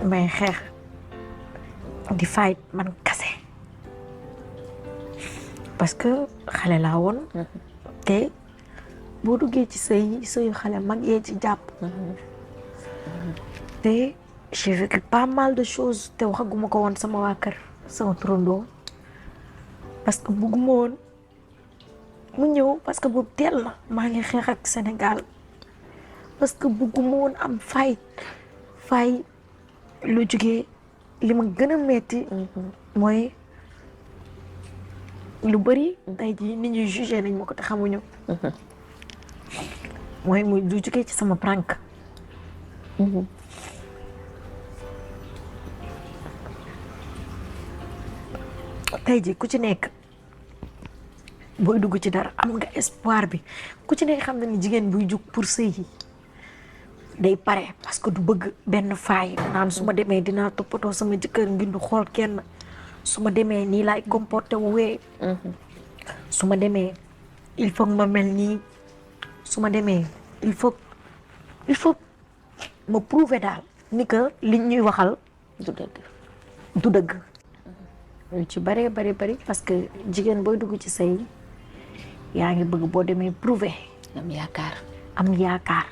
may xeex di fight man kase parce que xale laa woon te boo duggee ci sëyu xale mag yee ci jàpp te j'ai vécu pas mal de choses te waxaguma ko woon sama waa kër sama turandoo parce que bugguma woon mu ñëw parce que boobu teel na maa ngi xeex ak Sénégal parce que bugguma woon am fay lu jógee li ma gën a metti mooy lu bëri tey jii nit ñi jugé nañ ma ko te xamuñu mooy muy lu jógee ci sama prank tey jii ku ci nekk booy dugg ci dara am nga espoir bi ku ci nekk xam na ni jigéen buy jug pour sëy yi day pare parce que du bëgg benn faay naan su ma demee dinaa toppatoo sama jëkkër ngir du xool kenn su ma demee nii laay comporté wee su ma demee il faut ma mel nii su ma demee il faut ma prouver daal ni que liñ ñuy waxal du dëgg lu ci bari parce que jigéen booy dugg ci sëy yaa ngi bëgg boo demee prouver am yaakaar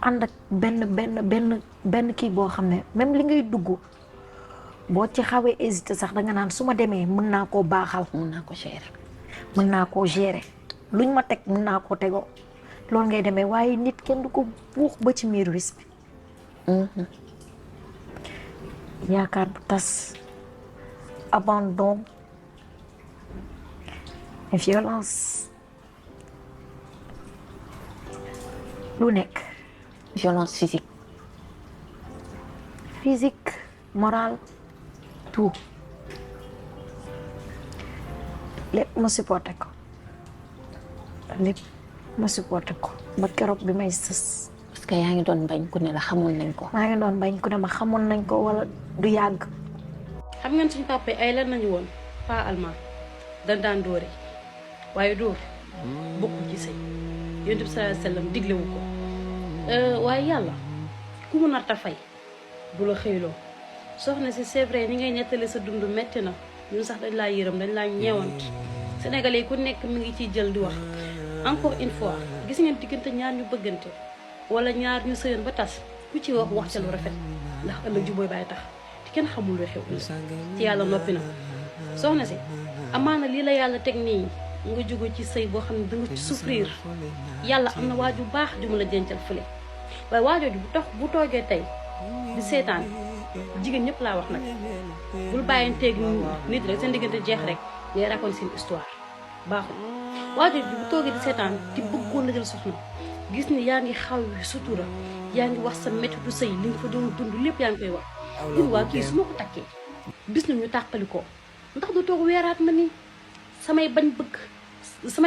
ànd ak benn kii boo xam ne même li ngay dugg boo ci xawee hésité sax danga naan su ma demee mën naa koo baaxal mën naa koo gérer luñ ma teg mën naa koo tegoo loolu ngay demee waaye nit kenn du ko buux ba ci miiru wis bi yaakaar bu tas abandon et violence lu nekk violence physique morale tout lépp ma supporté ko ba keroog bi may sës parce que yaa ngi doon bañ ku ne la xamoon nañ ko maa ngi doon bañ ku ne ma xamoon nañ ko wala du yàgg xam ngeen suñu papa ay lan nañu woon pas allemand dañ daan dóore waaye dóor bokkul ci sëy yonent bi sallallahu alayhi wasallam diglewu ko waaye yàlla ku mu narta fay du la xëyloo soxna si c'est vrai ni ngay nettali sa dund metti na ñun sax dañ laa yërëm dañ laa ñeewant sénégalais yi ku nekk mi ngi ciy jël di wax encore une fois gis ngeen diggante ñaar ñu bëggante wala ñaar ñu sëyoon ba tas ku ci wax ca lu rafet ndax ëllëg jubooy bàyyi tax te kenn xamul lu xew ci yàlla noppi na soxna si amaana lii la yàlla teg nii nga jóge ci sëy boo xam ne danga ci souffrir yàlla am na waaju baax ju mu la dencal fële waaye waajooju bu toogee tey di seetaan jigéen ñëpp laa wax nag bul bàyyanteeg nit rek seen diggante jeex rek ngay raconter seen histoire baaxul waajooju bu toogee di seetaan di bëggoon la jël soxna gis ni yaa ngi xaw sutura yaa ngi wax sa méttitu sëy li nga fa doon dund lépp yaa ngi koy wax ñun waa kii su ma ko takkee bis na ñu tàqali ko ndax du toog weeraat ma ni samay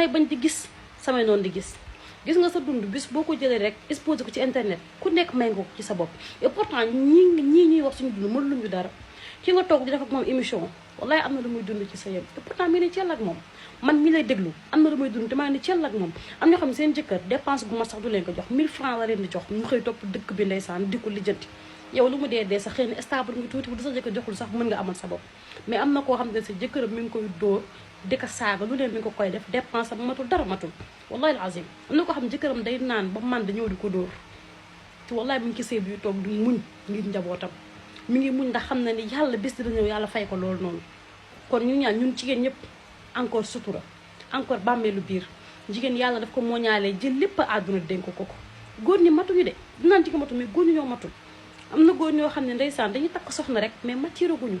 bañ di gis samay noonu di gis nga sa dund bis boo ko jëlee rek exposé ko ci internet ku nekk may nga ko ci sa bopp et pourtant ñii ñuy wax suñu dund mënuluñu dara ki nga toog di def ak moom émission wallahi am na lu muy dund ci sa yëm et pourtant mi ne cell ak moom man mi lay déglu am na lu muy dund te maa ni cell ak moom am ñoo xam ne seen jëkkër dépense bu ma sax du leen ko jox 1000 francs la leen di jox ñu xëy topp dëkk bi ndeysaan di ko lijjanti yow lu mu dee sax xëy na stable nga tuuti bu di sa jëkkër joxul sax mën nga amal sa bopp mais am na koo xam ne sa jëkkëram mi ngi koy dóor di ko saaga lu leen mi ngi ko koy def dépense am matul dara matul wallahi alazim am na koo xam ne jëkkëram day naan ba man da ñëw di ko dóor te wallahi mi ngi ci sëy bi toog di muñ ngir njabootam mi ngi muñ ndax xam na ni yàlla bis dina ñëw yàlla fay ko loolu noonu kon ñu ñaan ñun jigéen ñëpp encore sutura encore bàmmeelu biir jigéen yàlla daf ko mooñaalee jël lépp àdduna dénk ko góor ñi matuñu de dinaan jigéen matu mais góor ñi ñoo matul am na góor ñoo xam ne ndeysaan dañuy takk soxna rek mais matiiraguñu